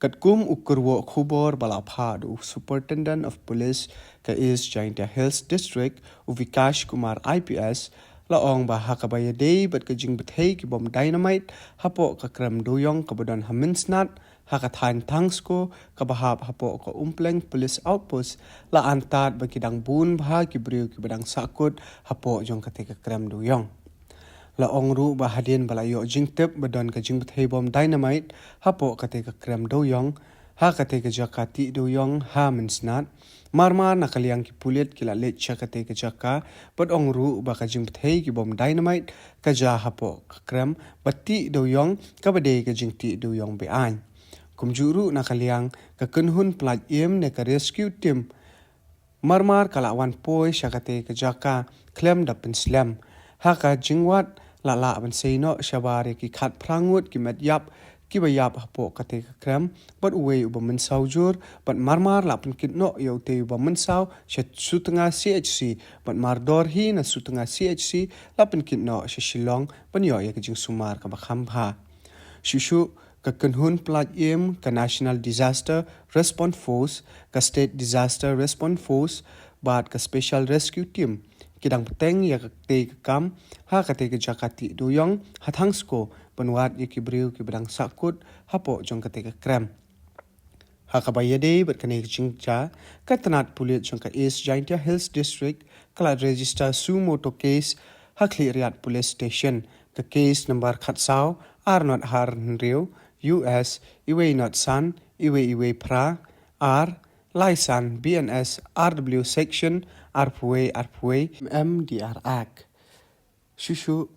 Katkum ukurwo khubor balapha du Superintendent of Police ka East Jaintia Hills District u Vikash Kumar IPS laong ba hakabaya day bat ka jing bathei ki bom dynamite hapo ka kram duyong ka bodon haminsnat hakathan thangsko ka bahap hapo ka umpleng police outpost la antat ba kidang bun bha ki briu ki badang sakut hapo jong ka te ka kram duyong la ongru ba hadien bala yo jingtep badon ka jing bathei bom dynamite hapo ka te ka kram duyong ha ka te ka jakati duyong ha minsnat marmar nakaliang ki pulit kila let chakate ka jaka but ongru ba ka jing bathei ki bom dynamite ka ja hapo ka kram bati duyong ka bade ka jingti duyong be an kumjuru nakaliang ka kunhun plat em ne ka rescue team marmar kala wan poi shakate ka jaka klem da penslam haka jingwat la ban seino shabare ki khat prangut ki medyap ki bayap hapo kate ka kram but uwe uba mensau jur but marmar la pen kitno yo te uba mensau shet sutunga CHC but mardor hi na sutunga CHC la pen kitno she shilong ban yo ya jing sumar ka bakham bha shushu ka kunhun plat em ka National Disaster Response Force ka State Disaster Response Force bat ka Special Rescue Team kidang peteng ya te kam ha ka te ka jakati duyong hathangsko penwat ya ki briu ki badang sakut hapo jong ka te ka kram ha ka bayade bat kane jingcha ka tanat pulit jong ka East Jaintia Hills District kala register sumo to case ha cleariat police station ka case number khatsau R not har nriu US iwe not san iwe pra R Laisan BNS RW section Arpwe MDR Act Shushu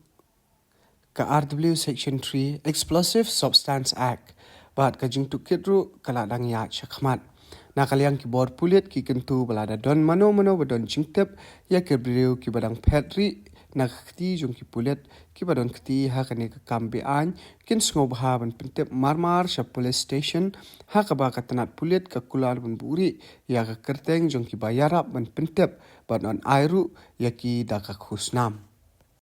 ka RW section 3 Explosive Substance Act bat ka jing tukitru kala dang ya chakmat nakaliang ki bor pulit ki kentu balada don mano badon jingtep ya ke briu ki badang petri nakti jong ki pulit ki badon kti ha kane ka kambe an kin sngob ha ban pintep marmar sha police station ha ka ba ka tanat pulit ka kular bun buri ya ka kerteng jong ki bayarap ban pintep ban on airu ya ki da ka khusnam